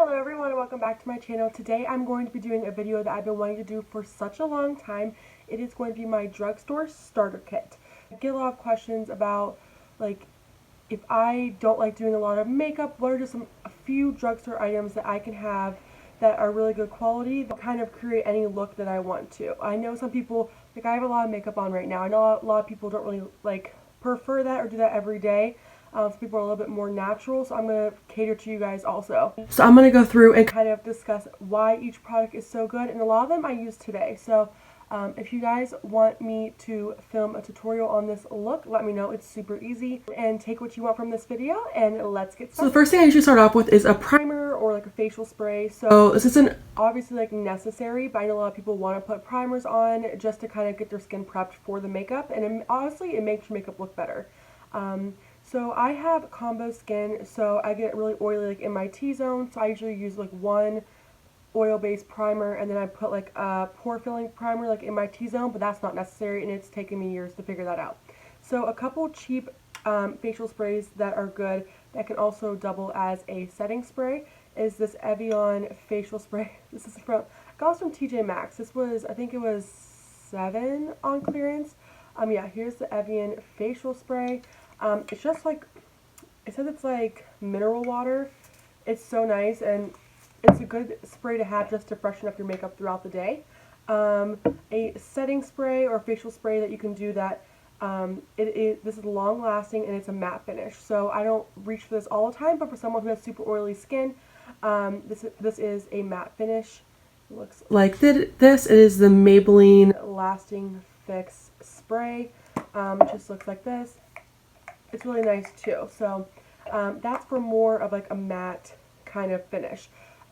Hello everyone and welcome back to my channel. Today I'm going to be doing a video that I've been wanting to do for such a long time. It is going to be my drugstore starter kit. I get a lot of questions about like if I don't like doing a lot of makeup, what are just a few drugstore items that I can have that are really good quality that kind of create any look that I want to. I know some people, like I have a lot of makeup on right now. I know a lot of people don't really like prefer that or do that every day. Some people are a little bit more natural, so I'm going to cater to you guys also. So I'm going to go through and kind of discuss why each product is so good, and a lot of them I use today. So if you guys want me to film a tutorial on this look, let me know. It's super easy, and take what you want from this video and let's get started. So the first thing I usually start off with is a primer or like a facial spray. So this isn't obviously like necessary, but I know a lot of people want to put primers on just to kind of get their skin prepped for the makeup, and honestly it makes your makeup look better. So I have combo skin, so I get really oily like in my T-zone, so I usually use like one oil-based primer and then I put like a pore filling primer like in my T-zone, but that's not necessary and it's taken me years to figure that out. So a couple cheap facial sprays that are good that can also double as a setting spray is this Evian facial spray. This is from, I got this from TJ Maxx. This was, I think it was $7 on clearance. Yeah, here's the Evian facial spray. It's just like, it says it's like mineral water. It's so nice, and it's a good spray to have just to freshen up your makeup throughout the day. A setting spray or facial spray that you can do that, this is long lasting and it's a matte finish. So I don't reach for this all the time, but for someone who has super oily skin, this is a matte finish. It looks like this. It is the Maybelline Lasting Fix Spray. It just looks like this. It's really nice too. So that's for more of like a matte kind of finish.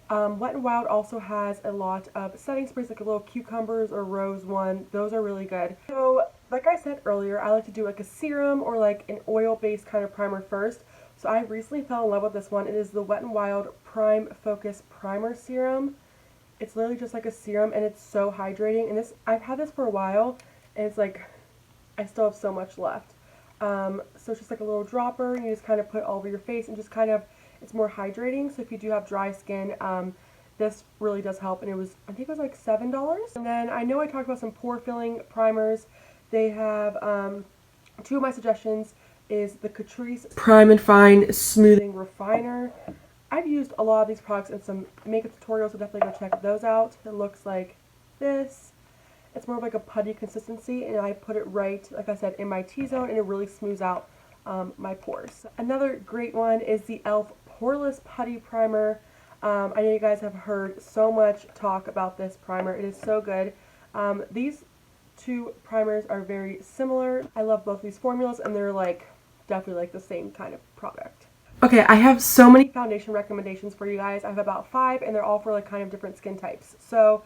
Wet n Wild also has a lot of setting sprays, like a little cucumbers or rose one. Those are really good. So like I said earlier, I like to do like a serum or like an oil based kind of primer first. So I recently fell in love with this one. It is the Wet n Wild Prime Focus Primer Serum. It's literally just like a serum and it's so hydrating. And this, I've had this for a while and it's like I still have so much left. So it's just like a little dropper, and you just kind of put it all over your face and just kind of, it's more hydrating. So if you do have dry skin, this really does help, and it was, I think it was like $7. And then I know I talked about some pore filling primers. They have, two of my suggestions is the Catrice Prime and Fine Smoothing Refiner. I've used a lot of these products in some makeup tutorials, so definitely go check those out. It looks like this. It's more of like a putty consistency, and I put it right, like I said, in my T-zone, and it really smooths out my pores. Another great one is the e.l.f. Poreless Putty Primer. I know you guys have heard so much talk about this primer. It is so good. These two primers are very similar. I love both these formulas, and they're like definitely like the same kind of product. Okay, I have so many foundation recommendations for you guys. I have about 5, and they're all for like kind of different skin types. So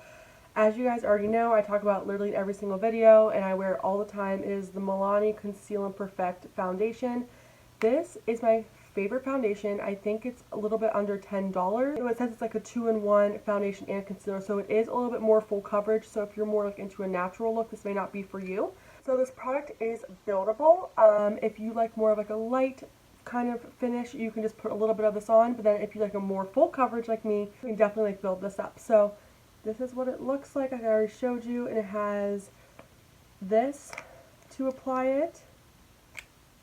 as you guys already know, I talk about literally every single video, and I wear it all the time. It is the Milani Conceal and Perfect Foundation. This is my favorite foundation. I think it's a little bit under $10. It says it's like a 2-in-1 foundation and concealer, so it is a little bit more full coverage. So if you're more like into a natural look, this may not be for you. So this product is buildable. If you like more of like a light kind of finish, you can just put a little bit of this on. But then if you like a more full coverage like me, you can definitely like build this up. So this is what it looks like. I already showed you, and it has this to apply it,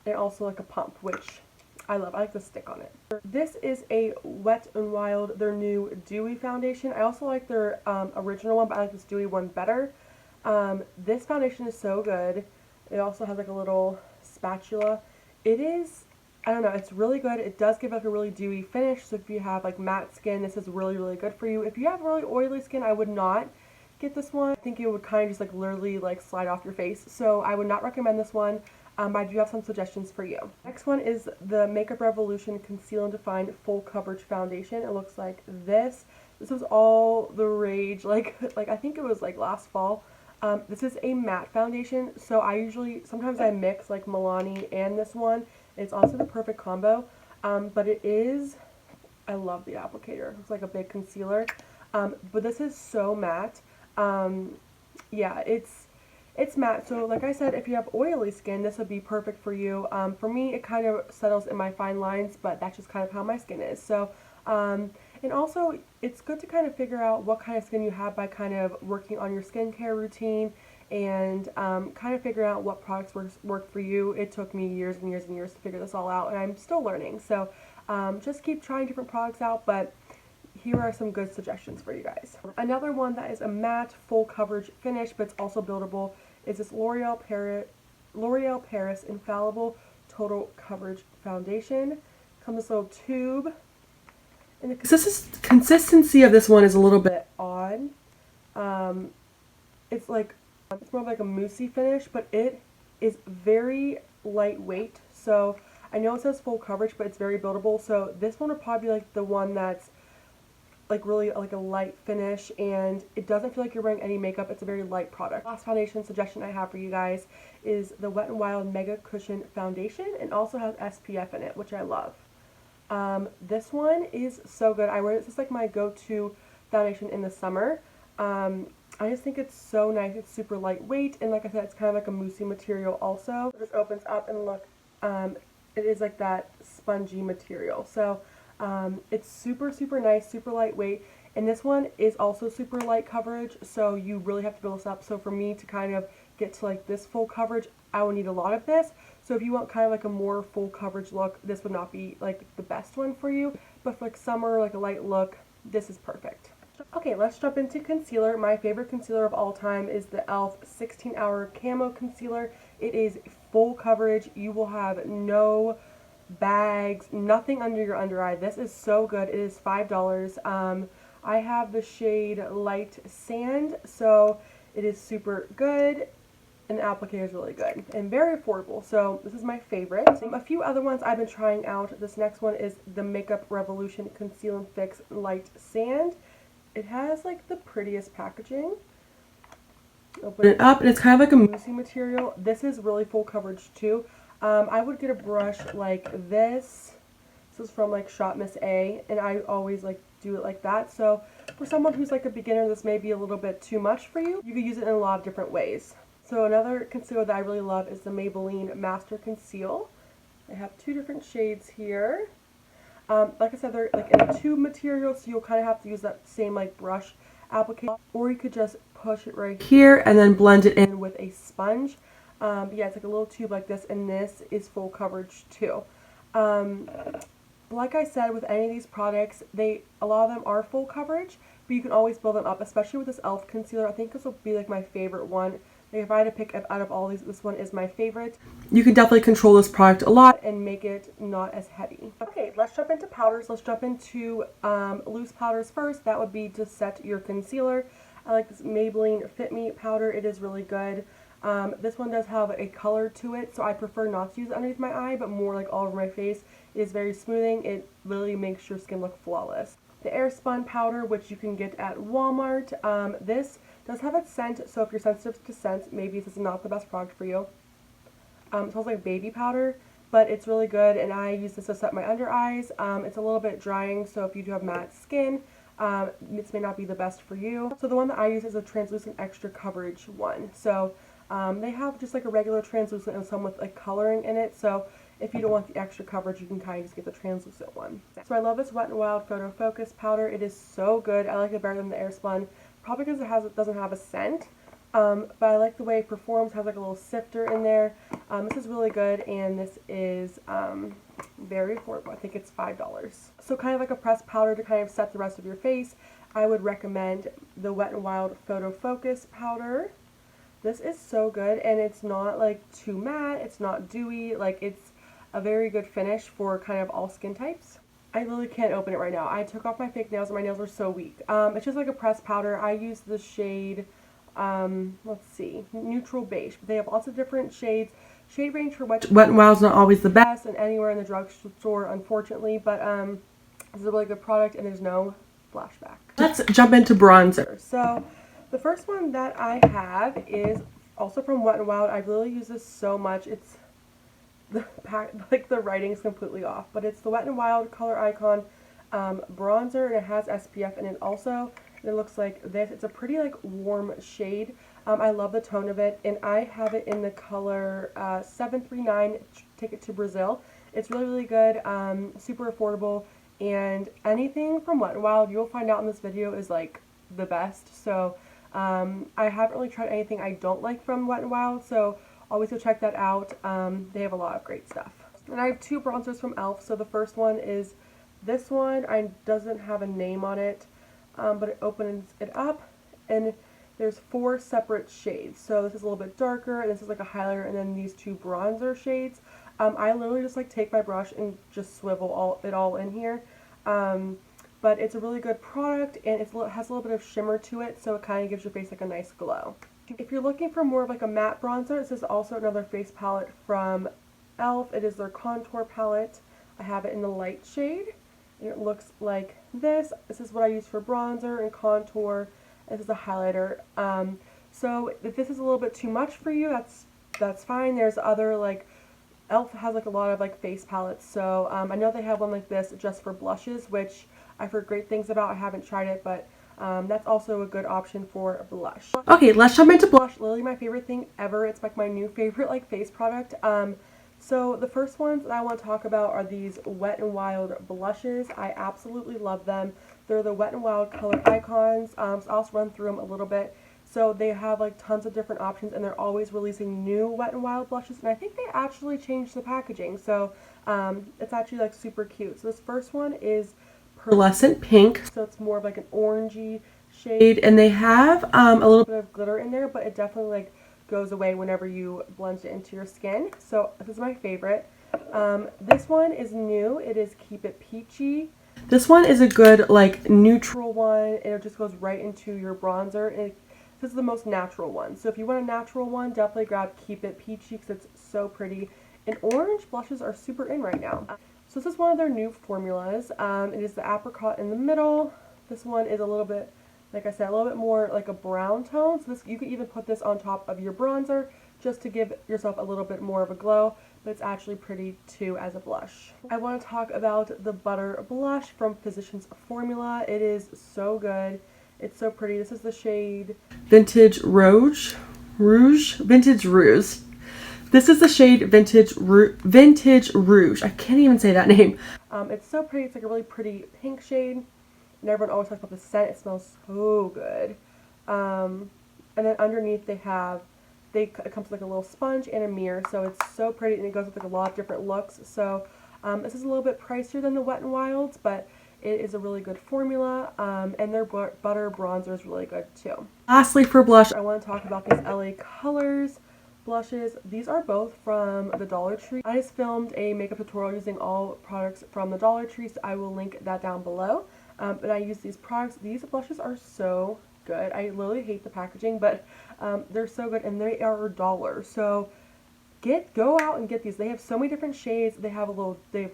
and also like a pump, which I love. I like the stick on it. This is a Wet n Wild, their new Dewy foundation. I also like their original one, but I like this Dewy one better. This foundation is so good. It also has like a little spatula. It is, I don't know, it's really good. It does give like a really dewy finish, so if you have like matte skin, this is really, really good for you. If you have really oily skin, I would not get this one. I think it would kind of just like literally like slide off your face, so I would not recommend this one. But I do have some suggestions for you. Next one is the Makeup Revolution Conceal and Define Full Coverage Foundation. It looks like this. This was all the rage, like I think it was like last fall. This is a matte foundation, so sometimes I mix like Milani and this one. It's also the perfect combo, but it is, I love the applicator. It's like a big concealer, but this is so matte. Yeah, it's matte, so like I said, if you have oily skin, this would be perfect for you. For me, it kind of settles in my fine lines, but that's just kind of how my skin is. So And also, it's good to kind of figure out what kind of skin you have by kind of working on your skincare routine and kind of figure out what products work for you. It took me years and years and years to figure this all out, and I'm still learning. So just keep trying different products out, but here are some good suggestions for you guys. Another one that is a matte full coverage finish, but it's also buildable, is this L'Oreal Paris Infallible Total Coverage Foundation. Comes in this little tube. And the consistency of this one is a little bit odd. It's more of like a moussey finish, but it is very lightweight. So I know it says full coverage, but it's very buildable. So this one would probably be like the one that's like really like a light finish, and it doesn't feel like you're wearing any makeup. It's a very light product. Last foundation suggestion I have for you guys is the Wet n Wild Mega Cushion Foundation, and also has SPF in it, which I love. This one is so good. I wear this as like my go-to foundation in the summer. I just think it's so nice. It's super lightweight, and like I said, it's kind of like a moussey material also. It just opens up, and look, it is like that spongy material. So it's super, super nice, super lightweight, and this one is also super light coverage, so you really have to build this up. So for me to kind of get to like this full coverage, I would need a lot of this. So if you want kind of like a more full coverage look, this would not be like the best one for you, but for like summer, like a light look, this is perfect. Okay, let's jump into concealer. My favorite concealer of all time is the e.l.f. 16-Hour Camo Concealer. It is full coverage. You will have no bags, nothing under your under eye. This is so good. It is $5. I have the shade Light Sand, so it is super good, and the applicator is really good and very affordable. So this is my favorite. A few other ones I've been trying out. This next one is the Makeup Revolution Conceal and Fix Light Sand. It has like the prettiest packaging. Open it up, and it's kind of like a moussey material. This is really full coverage too. I would get a brush like this. This is from like Shop Miss A, and I always like do it like that. So for someone who's like a beginner, this may be a little bit too much for you. You could use it in a lot of different ways. So another concealer that I really love is the Maybelline Master Conceal. I have two different shades here. Like I said, they're like in a tube material, so you'll kind of have to use that same like brush applicator, or you could just push it right here and then blend it in with a sponge. But yeah, it's like a little tube like this, and this is full coverage too. Like I said, with any of these products, a lot of them are full coverage, but you can always build them up, especially with this e.l.f. concealer. I think this will be like my favorite one. Like if I had to pick out of all these, this one is my favorite. You can definitely control this product a lot and make it not as heavy. Okay, let's jump into powders. Let's jump into loose powders first. That would be to set your concealer. I like this Maybelline Fit Me Powder. It is really good. This one does have a color to it, so I prefer not to use it underneath my eye, but more like all over my face. It is very smoothing. It really makes your skin look flawless. The Airspun powder, which you can get at Walmart. This does have a scent, so if you're sensitive to scents, maybe this is not the best product for you. It smells like baby powder, but it's really good, and I use this to set my under eyes. It's a little bit drying, so if you do have matte skin, this may not be the best for you. So the one that I use is a translucent extra coverage one. So they have just like a regular translucent and some with like coloring in it, so if you don't want the extra coverage, you can kind of just get the translucent one. So I love this Wet n Wild Photo Focus powder. It is so good. I like it better than the Airspun, probably because it doesn't have a scent, but I like the way it performs. It has like a little sifter in there. This is really good, and this is very affordable. I think it's $5. So kind of like a pressed powder to kind of set the rest of your face, I would recommend the Wet n Wild Photo Focus powder. This is so good, and it's not like too matte, it's not dewy, like it's a very good finish for kind of all skin types. I literally can't open it right now. I took off my fake nails and my nails are so weak. It's just like a pressed powder. I use the shade, let's see, Neutral Beige, but they have lots of different shades. Shade range for Wet n Wild's not always the best and anywhere in the drugstore, unfortunately, but this is a really good product and there's no flashback. Let's jump into bronzer. So the first one that I have is also from Wet n Wild. I really use this so much. It's the writing's completely off, but it's the Wet n Wild Color Icon bronzer, and it has SPF in it also. And it looks like this. It's a pretty like warm shade. I love the tone of it, and I have it in the color 739 Ticket to Brazil. It's really, really good, super affordable, and anything from Wet n Wild you'll find out in this video is like the best. So I haven't really tried anything I don't like from Wet n Wild, so always go check that out. They have a lot of great stuff. And I have two bronzers from e.l.f. So the first one is this one. It doesn't have a name on it, but it opens it up and there's 4 separate shades. So this is a little bit darker, and this is like a highlighter, and then these 2 bronzer shades. I literally just like take my brush and just swivel it all in here. But it's a really good product, and it has a little bit of shimmer to it, so it kind of gives your face like a nice glow. If you're looking for more of like a matte bronzer, this is also another face palette from e.l.f. It is their contour palette. I have it in the light shade, and it looks like this. This is what I use for bronzer and contour. This is a highlighter. So if this is a little bit too much for you, that's fine. There's other like e.l.f. has like a lot of like face palettes. So I know they have one like this just for blushes, which I've heard great things about. I haven't tried it, but that's also a good option for a blush. Okay, let's jump into blush. Literally my favorite thing ever. It's like my new favorite like face product. So the first ones that I want to talk about are these Wet n Wild blushes. I absolutely love them. They're the Wet n Wild color icons. So I'll just run through them a little bit. So they have like tons of different options, and they're always releasing new Wet n Wild blushes, and I think they actually changed the packaging. So it's actually like super cute. So this first one is Pearlescent Pink. So it's more of like an orangey shade, and they have a little bit of glitter in there, but it definitely like goes away whenever you blend it into your skin. So this is my favorite. This one is new. It is Keep It Peachy. This one is a good like neutral one. It just goes right into your bronzer. This is the most natural one. So if you want a natural one, definitely grab Keep It Peachy because it's so pretty. And orange blushes are super in right now. So this is one of their new formulas. It is the apricot in the middle. This one is a little bit, like I said, a little bit more like a brown tone. So you could even put this on top of your bronzer just to give yourself a little bit more of a glow, but it's actually pretty too as a blush. I want to talk about the Butter Blush from Physicians Formula. It is so good. It's so pretty. This is the shade Vintage Rouge. Vintage Rouge. This is the shade Vintage Rouge. I can't even say that name. It's so pretty. It's like a really pretty pink shade. And everyone always talks about the scent. It smells so good. And then underneath it comes with like a little sponge and a mirror. So it's so pretty, and it goes with like a lot of different looks. So this is a little bit pricier than the Wet n Wilds, but it is a really good formula. And their butter bronzer is really good too. Lastly, for blush, I want to talk about these LA Colors blushes. These are both from the Dollar Tree. I just filmed a makeup tutorial using all products from the Dollar Tree, so I will link that down below. But I use these products. These blushes are so good. I literally hate the packaging, but they're so good, and they are $1. So go out and get these. They have so many different shades. They have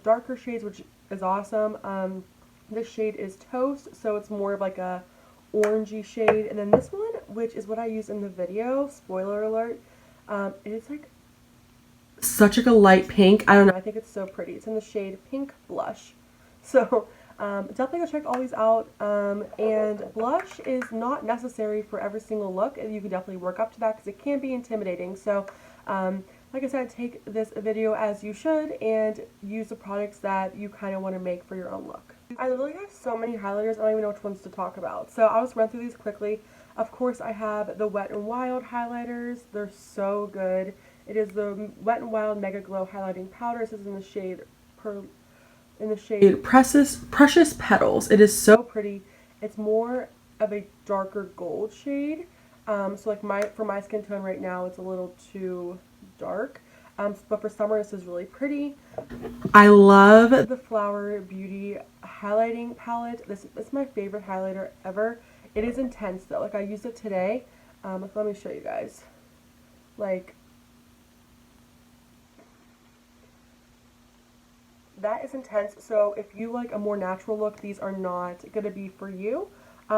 darker shades, which is awesome. This shade is Toast, so it's more of like a orangey shade. And then this one, which is what I use in the video, spoiler alert, it is like such like a light pink. I don't know. I think it's so pretty. It's in the shade Pink Blush. So definitely go check all these out. And blush is not necessary for every single look. You can definitely work up to that because it can be intimidating. So like I said, take this video as you should and use the products that you kind of want to make for your own look. I literally have so many highlighters, I don't even know which ones to talk about. So I'll just run through these quickly. Of course, I have the Wet n Wild highlighters. They're so good. It is the Wet n Wild Mega Glow Highlighting Powder. This is in the shade Precious Petals. It is so pretty. It's more of a darker gold shade. So like for my skin tone right now, it's a little too dark. But for summer, this is really pretty. I love the Flower Beauty highlighting palette. This is my favorite highlighter ever. It is intense though. Like I used it today. Let me show you guys. Like that is intense. So if you like a more natural look, these are not going to be for you.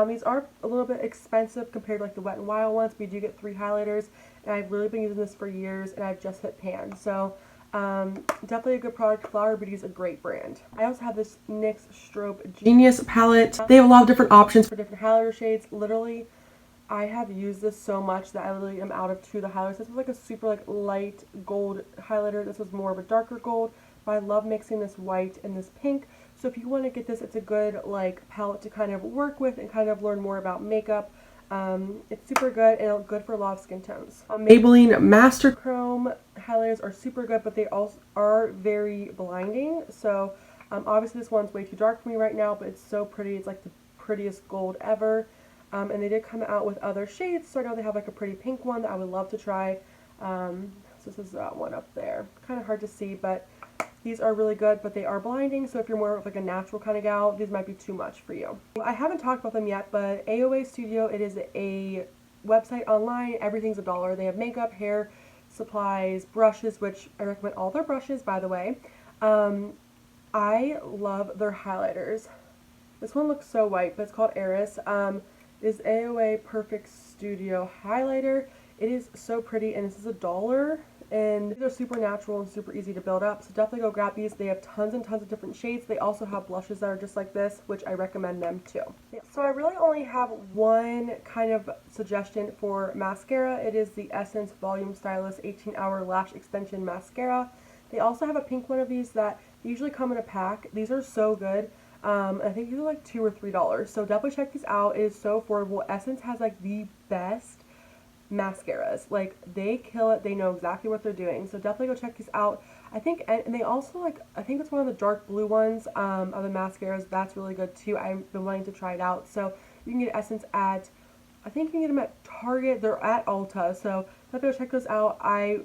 These are a little bit expensive compared to like the Wet n Wild ones, but you do get 3 highlighters, and I've really been using this for years, and I've just hit pan. So definitely a good product. Flower Beauty is a great brand. I also have this NYX Strobe Genius palette. They have a lot of different options for different highlighter shades. Literally, I have used this so much that I literally am out of 2 of the highlighters. This was like a super like light gold highlighter. This was more of a darker gold, but I love mixing this white and this pink. So if you want to get this, it's a good like palette to kind of work with and kind of learn more about makeup. It's super good and good for a lot of skin tones. Maybelline Master Chrome highlighters are super good, but they also are very blinding. So obviously this one's way too dark for me right now, but it's so pretty. It's like the prettiest gold ever. And they did come out with other shades, so I know they have like a pretty pink one that I would love to try. So this is that one up there. Kind of hard to see, but these are really good, but they are blinding, so if you're more of like a natural kind of gal, these might be too much for you. I haven't talked about them yet, but AOA Studio, it is a website online. Everything's $1. They have makeup, hair, supplies, brushes, which I recommend all their brushes, by the way. I love their highlighters. This one looks so white, but it's called Iris. Is AOA Perfect Studio Highlighter. It is so pretty, and this is $1, and these are super natural and super easy to build up, so definitely go grab these. They have tons and tons of different shades. They also have blushes that are just like this, which I recommend them too. So I really only have one kind of suggestion for mascara. It is the Essence Volume Stylist 18-Hour Lash Extension Mascara. They also have a pink one of these that usually come in a pack. These are so good. I think these are like $2 or $3, so definitely check these out. It is so affordable. Essence has like the best mascaras. Like, they kill it. They know exactly what they're doing, so definitely go check these out. I think, and they also like, I think it's one of the dark blue ones of the mascaras. That's really good too. I've been wanting to try it out. So you can get Essence at, I think you can get them at Target. They're at Ulta, so definitely go check those out.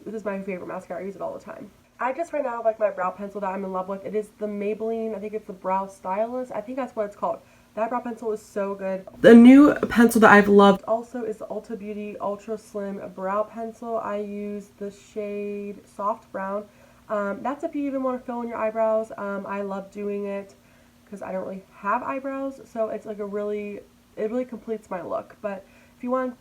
This is my favorite mascara. I use it all the time. I just ran out of like my brow pencil that I'm in love with. It is the Maybelline, I think it's the Brow Stylist. I think that's what it's called. That brow pencil is so good. The new pencil that I've loved also is the Ulta Beauty Ultra Slim Brow Pencil. I use the shade Soft Brown. That's if you even want to fill in your eyebrows. I love doing it because I don't really have eyebrows, so it's like it really completes my look. But if you want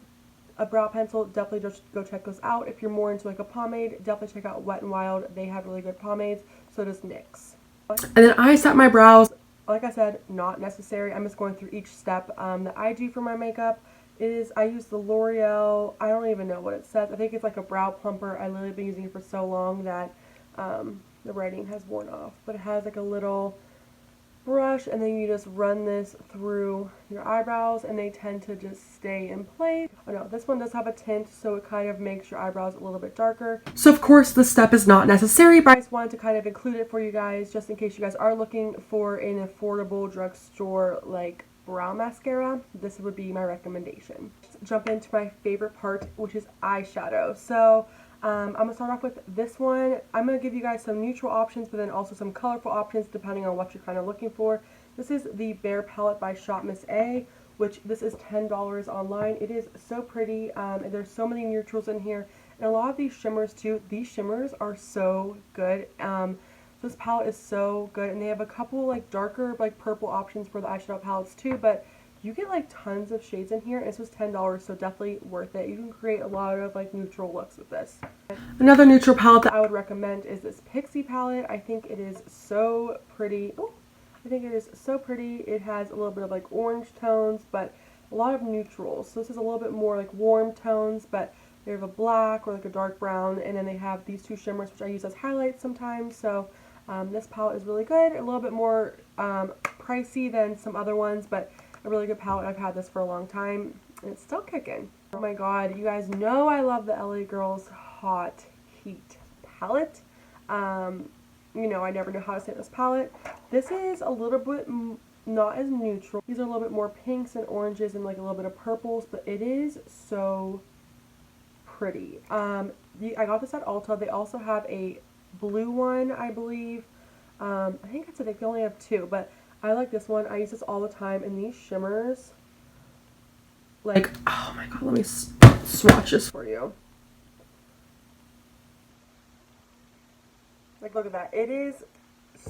a brow pencil, definitely just go check those out. If you're more into like a pomade, definitely check out Wet n Wild. They have really good pomades. So does NYX. And then I set my brows. Like I said, not necessary. I'm just going through each step that I do for my makeup. I use the L'Oreal, I don't even know what it says. I think it's like a brow plumper. I literally been using it for so long that the writing has worn off. But it has like a little brush, and then you just run this through your eyebrows, and they tend to just stay in place. Oh no, this one does have a tint, so it kind of makes your eyebrows a little bit darker. So of course this step is not necessary, but I just wanted to kind of include it for you guys, just in case you guys are looking for an affordable drugstore like brow mascara. This would be my recommendation. Let's jump into my favorite part, which is eyeshadow. So I'm going to start off with this one. I'm going to give you guys some neutral options, but then also some colorful options depending on what you're kind of looking for. This is the Bare Palette by Shop Miss A, which this is $10 online. It is so pretty. And there's so many neutrals in here. And a lot of these shimmers too. These shimmers are so good. This palette is so good. And they have a couple like darker like purple options for the eyeshadow palettes too. But you get like tons of shades in here, and this was $10, so definitely worth it. You can create a lot of like neutral looks with this. Another neutral palette that I would recommend is this Pixie palette. I think it is so pretty. Oh, I think it is so pretty. It has a little bit of like orange tones, but a lot of neutrals. So this is a little bit more like warm tones, but they have a black or like a dark brown, and then they have these two shimmers, which I use as highlights sometimes. So this palette is really good. A little bit more pricey than some other ones, but a really good palette. I've had this for a long time, and it's still kicking. Oh my god, you guys know I love the LA Girls Hot Heat palette. You know, I never know how to say this palette. This is a little bit not as neutral. These are a little bit more pinks and oranges and like a little bit of purples, but it is so pretty. I got this at Ulta. They also have a blue one, I believe. I think that's it. They only have two, but I like this one. I use this all the time, and these shimmers, like, oh my god, let me swatch this for you. Like, look at that. It is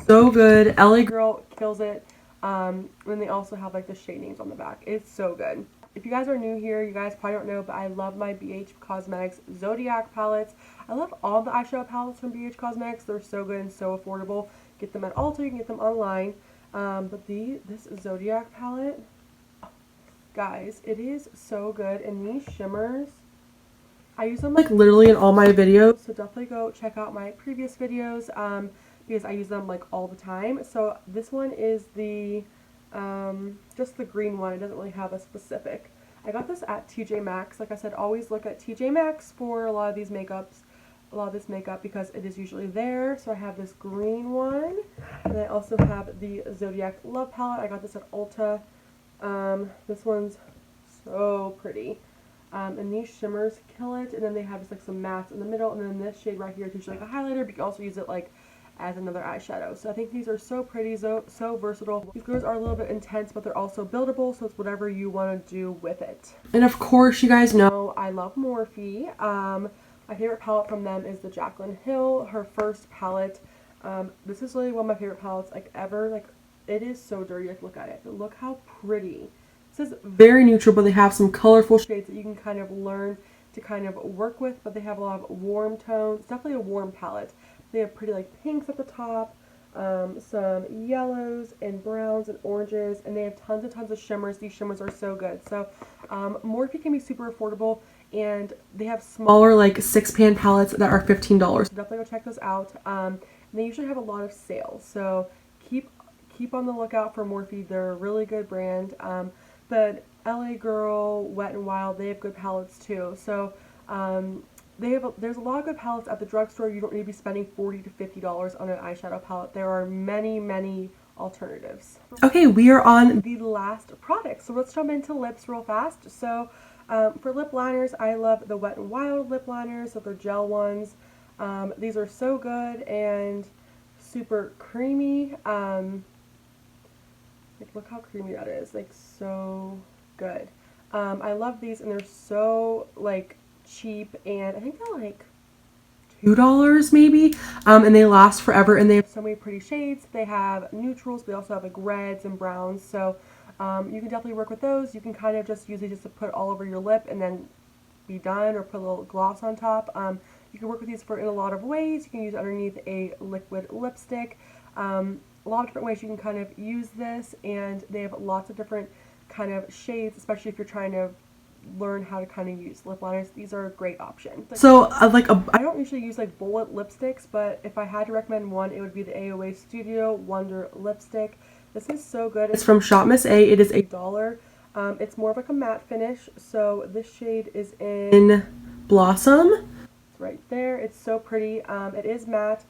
so good. LA Girl kills it. And they also have like the shade names on the back. It's so good. If you guys are new here, you guys probably don't know, but I love my BH Cosmetics Zodiac palettes. I love all the eyeshadow palettes from BH Cosmetics. They're so good and so affordable. Get them at Ulta. You can get them online. But this Zodiac palette, oh, guys, it is so good. And these shimmers, I use them like literally in all my videos, so definitely go check out my previous videos. because I use them like all the time. So this one is the just the green one. It doesn't really have a specific. I got this at TJ Maxx. Like I said, always look at TJ Maxx for a lot of these makeups, a lot of this makeup, because it is usually there. So I have this green one, and I also have the Zodiac Love Palette. I got this at Ulta. This one's so pretty. And these shimmers kill it, and then they have just like some mattes in the middle, and then this shade right here is usually like a highlighter, but you can also use it like as another eyeshadow. So I think these are so pretty, so versatile. These colors are a little bit intense, but they're also buildable, so it's whatever you want to do with it. And of course, you guys know I love Morphe. My favorite palette from them is the Jaclyn Hill, her first palette. This is really one of my favorite palettes like ever. Like, it is so dirty. Like, look at it, but look how pretty. This is very neutral, but they have some colorful shades that you can kind of learn to kind of work with, but they have a lot of warm tones. It's definitely a warm palette. They have pretty like pinks at the top, some yellows and browns and oranges, and they have tons and tons of shimmers. These shimmers are so good. So Morphe can be super affordable, and they have smaller like 6-pan palettes that are $15. So definitely go check those out. And they usually have a lot of sales, so keep on the lookout for Morphe. They're a really good brand. But LA Girl, Wet n Wild, they have good palettes too. So there's a lot of good palettes at the drugstore. You don't need to be spending $40 to $50 on an eyeshadow palette. There are many alternatives. Okay, we are on the last product, so let's jump into lips real fast. So for lip liners, I love the Wet n Wild lip liners, so they're gel ones. These are so good and super creamy. Like, look how creamy that is. Like, so good. I love these, and they're so like cheap, and I think they're like $2 maybe, and they last forever, and they have so many pretty shades. They have neutrals, but they also have like reds and browns, so you can definitely work with those. You can kind of just use it just to put all over your lip and then be done, or put a little gloss on top. You can work with these in a lot of ways. You can use it underneath a liquid lipstick. A lot of different ways you can kind of use this, and they have lots of different kind of shades, especially if you're trying to learn how to kind of use lip liners. These are a great option. So I don't usually use like bullet lipsticks, but if I had to recommend one, it would be the AOA Studio Wonder lipstick. This is so good. It's from Shop Miss A. It is $1. It's more of like a matte finish. So this shade is in Blossom. It's right there. It's so pretty. It is matte,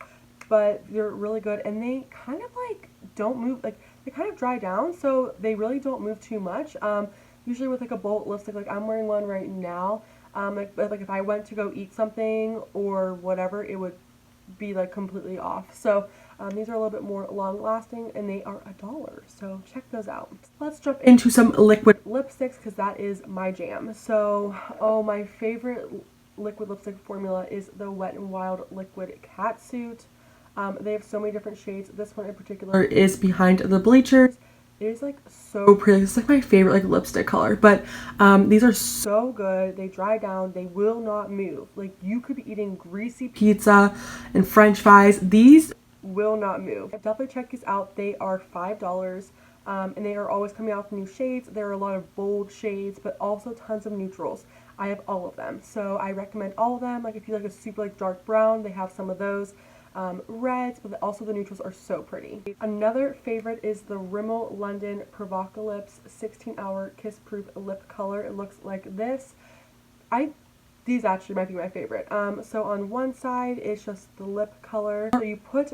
but they're really good, and they kind of like don't move. Like, they kind of dry down, so they really don't move too much. Usually with like a bullet lipstick, like I'm wearing one right now, like if I went to go eat something or whatever, it would be like completely off. So these are a little bit more long lasting, and they are $1, so check those out. Let's jump into some liquid lipsticks, because that is my jam. So my favorite liquid lipstick formula is the Wet n Wild Liquid Catsuit. They have so many different shades. This one in particular is Behind the Bleachers. It is like so pretty. It's like my favorite like lipstick color. But these are so good. They dry down. They will not move. Like, you could be eating greasy pizza and French fries. These will not move. Definitely check these out. They are $5. And they are always coming out with new shades. There are a lot of bold shades, but also tons of neutrals. I have all of them, so I recommend all of them. Like, if you like a super like dark brown, they have some of those. Reds, but also the neutrals are so pretty. Another favorite is the Rimmel London Provocalips 16-Hour Kiss Proof Lip Color. It looks like this. These actually might be my favorite. So on one side it's just the lip color. So you put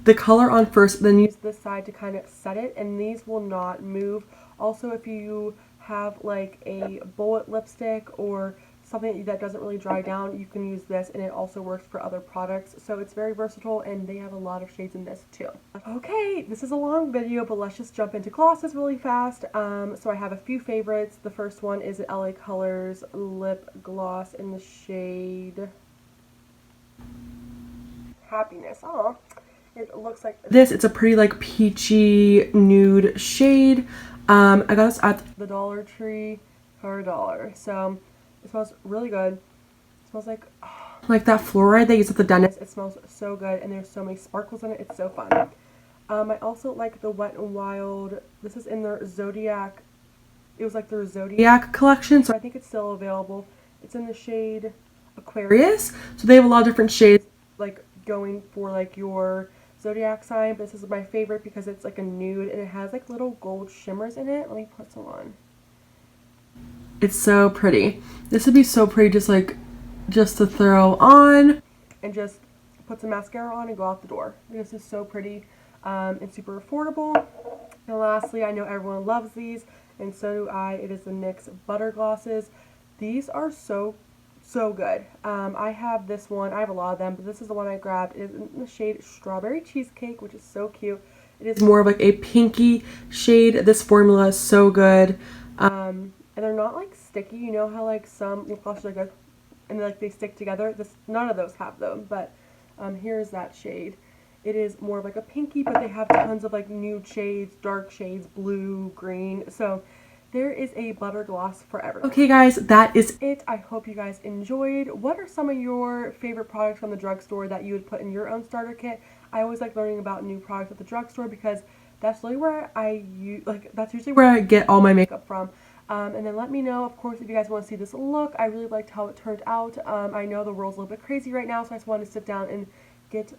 the color on first, then use this side to kind of set it, and these will not move. Also, if you have like a bullet lipstick or something that doesn't really dry down, you can use this, and it also works for other products. So it's very versatile, and they have a lot of shades in this too. Okay, this is a long video, but let's just jump into glosses really fast. So I have a few favorites. The first one is the LA Colors Lip Gloss in the shade Happiness. Oh, it looks like this. It's a pretty like peachy nude shade. I got this at the Dollar Tree for $1. So it smells really good. It smells like that fluoride they use at the dentist. It smells so good, and there's so many sparkles in it. It's so fun. I also like the Wet n Wild. This is in their Zodiac. It was like their Zodiac collection, so I think it's still available. It's in the shade Aquarius. So they have a lot of different shades, like going for like your zodiac sign. This is my favorite because it's like a nude and it has like little gold shimmers in it. Let me put some on. It's so pretty. This would be so pretty just to throw on and just put some mascara on and go out the door. This is so pretty and super affordable. And lastly, I know everyone loves these, and so do I. It is the NYX Butter Glosses. These are so good. I have this one. I have a lot of them, but this is the one I grabbed. It is in the shade Strawberry Cheesecake, which is so cute. It is more of like a pinky shade. This formula is so good. And they're not like sticky. You know how like some lip glosses are good and like they stick together? None of those have them, but here's that shade. It is more of like a pinky, but they have tons of like nude shades, dark shades, blue, green. So there is a butter gloss for everyone. Okay guys, that is it. I hope you guys enjoyed. What are some of your favorite products from the drugstore that you would put in your own starter kit? I always like learning about new products at the drugstore because that's really where that's usually where I get all my makeup from. And then let me know, of course, if you guys want to see this look. I really liked how it turned out. I know the world's a little bit crazy right now, so I just wanted to sit down and get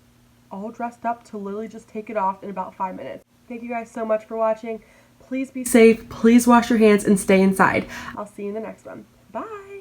all dressed up to literally just take it off in about 5 minutes. Thank you guys so much for watching. Please be safe, please wash your hands, and stay inside. I'll see you in the next one. Bye!